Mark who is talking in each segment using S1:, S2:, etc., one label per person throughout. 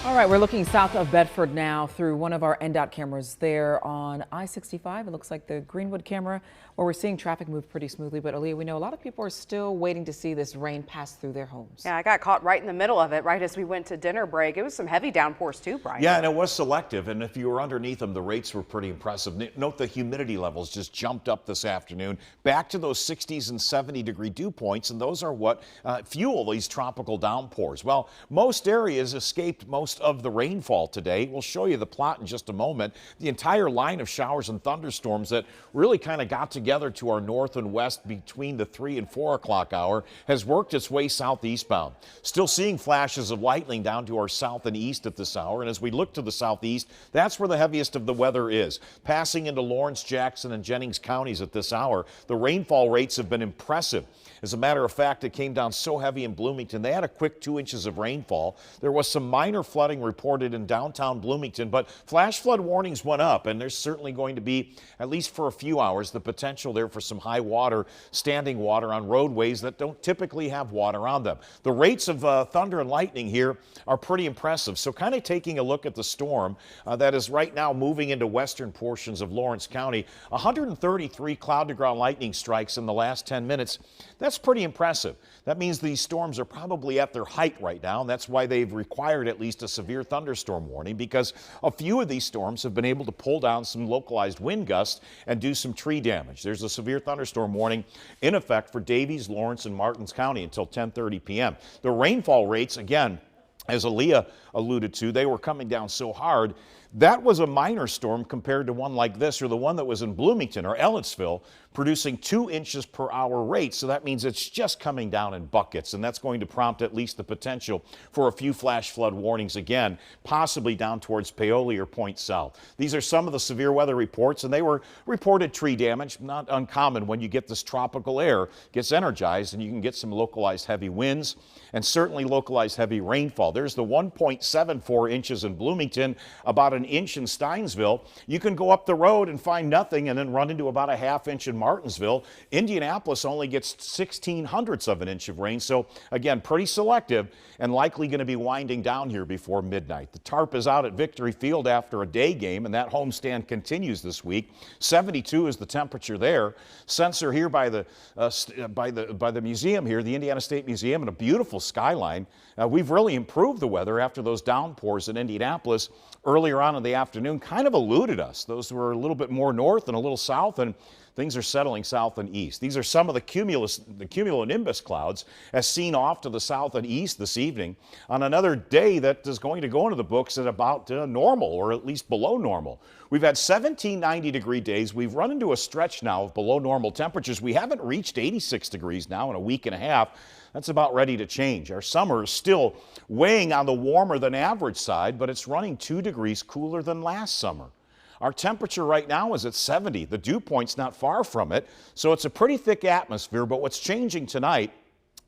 S1: All right, we're looking south of Bedford now through one of our NDOT cameras there on I-65. It looks like the Greenwood camera where we're seeing traffic move pretty smoothly. But Aaliyah, we know a lot of people are still waiting to see this rain pass through their homes.
S2: Yeah, I got caught right in the middle of it right as we went to dinner break. It was some heavy downpours too, Brian.
S3: Yeah, and it was selective. And if you were underneath them, the rates were pretty impressive. Note the humidity levels just jumped up this afternoon back to those 60s and 70-degree dew points. And those are what fuel these tropical downpours. Well, most areas escaped most of the rainfall today. We'll show you the plot in just a moment. The entire line of showers and thunderstorms that really kind of got together to our north and west between the 3 and 4 o'clock hour has worked its way southeastbound. Still seeing flashes of lightning down to our south and east at this hour. And as we look to the southeast, that's where the heaviest of the weather is. Passing into Lawrence, Jackson, and Jennings counties at this hour, the rainfall rates have been impressive. As a matter of fact, it came down so heavy in Bloomington, they had a quick 2 inches of rainfall. There was some minor flooding reported in downtown Bloomington, but flash flood warnings went up, and there's certainly going to be, at least for a few hours, the potential there for some high water, standing water on roadways that don't typically have water on them. The rates of thunder and lightning here are pretty impressive. So kind of taking a look at the storm that is right now moving into western portions of Lawrence County, 133 cloud-to-ground lightning strikes in the last 10 minutes. That's pretty impressive. That means these storms are probably at their height right now, and that's why they've required at least a severe thunderstorm warning, because a few of these storms have been able to pull down some localized wind gusts and do some tree damage. There's a severe thunderstorm warning in effect for Davies, Lawrence, and Martins County until 10:30 p.m. The rainfall rates, again, as Aaliyah alluded to, they were coming down so hard. That was a minor storm compared to one like this, or the one that was in Bloomington or Ellettsville, producing 2 inches per hour rate. So that means it's just coming down in buckets, and that's going to prompt at least the potential for a few flash flood warnings again, possibly down towards Paoli or Point South. These are some of the severe weather reports, and they were reported tree damage, not uncommon when you get this tropical air gets energized and you can get some localized heavy winds and certainly localized heavy rainfall. There's the 1.74 inches in Bloomington, about an inch in Steinsville. You can go up the road and find nothing and then run into about a half inch in Martinsville. Indianapolis only gets 16/100ths of an inch of rain. So again, pretty selective and likely going to be winding down here before midnight. The tarp is out at Victory Field after a day game, and that homestand continues this week. 72 is the temperature there. Sensor here by the museum here, the Indiana State Museum, and a beautiful skyline. We've really improved the weather after those downpours in Indianapolis earlier on in the afternoon kind of eluded us. Those were a little bit more north and a little south, and things are settling south and east. These are some of the cumulonimbus clouds as seen off to the south and east this evening on another day that is going to go into the books at about normal, or at least below normal. We've had 17 90-degree days. We've run into a stretch now of below normal temperatures. We haven't reached 86 degrees now in a week and a half. That's about ready to change. Our summer is still weighing on the warmer than average side, but it's running 2 degrees cooler than last summer. Our temperature right now is at 70. The dew point's not far from it, so it's a pretty thick atmosphere, but what's changing tonight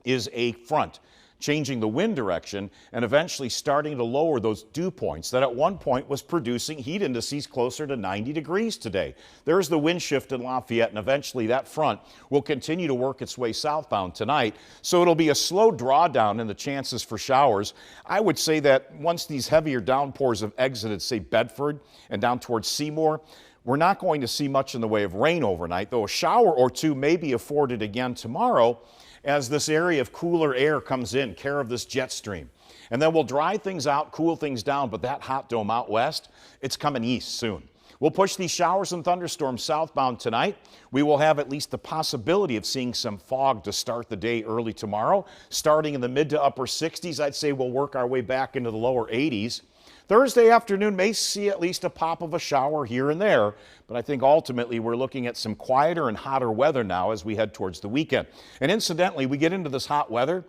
S3: is a front, changing the wind direction and eventually starting to lower those dew points that at one point was producing heat indices closer to 90 degrees today. There's the wind shift in Lafayette, and eventually that front will continue to work its way southbound tonight. So it'll be a slow drawdown in the chances for showers. I would say that once these heavier downpours have exited, say, Bedford and down towards Seymour, we're not going to see much in the way of rain overnight, though a shower or two may be afforded again tomorrow as this area of cooler air comes in, care of this jet stream. And then we'll dry things out, cool things down, but that hot dome out west, it's coming east soon. We'll push these showers and thunderstorms southbound tonight. We will have at least the possibility of seeing some fog to start the day early tomorrow. Starting in the mid to upper 60s, I'd say we'll work our way back into the lower 80s. Thursday afternoon may see at least a pop of a shower here and there, but I think ultimately we're looking at some quieter and hotter weather now as we head towards the weekend. And incidentally, we get into this hot weather,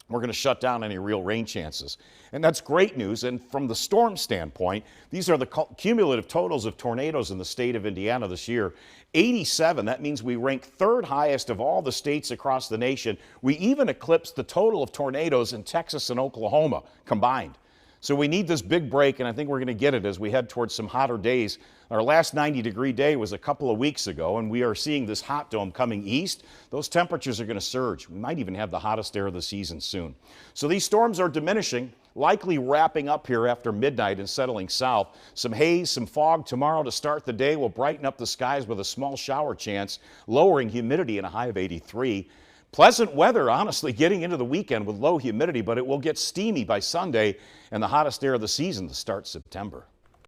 S3: we're going to shut down any real rain chances. And that's great news. And from the storm standpoint, these are the cumulative totals of tornadoes in the state of Indiana this year. 87, that means we rank third highest of all the states across the nation. We even eclipsed the total of tornadoes in Texas and Oklahoma combined. So we need this big break, and I think we're going to get it as we head towards some hotter days. Our last 90-degree day was a couple of weeks ago, and we are seeing this hot dome coming east. Those temperatures are going to surge. We might even have the hottest air of the season soon. So these storms are diminishing. likely wrapping up here after midnight and settling south. Some haze, some fog tomorrow to start the day will brighten up the skies with a small shower chance, lowering humidity and a high of 83. Pleasant weather, honestly, getting into the weekend with low humidity, but it will get steamy by Sunday and the hottest day of the season to start September.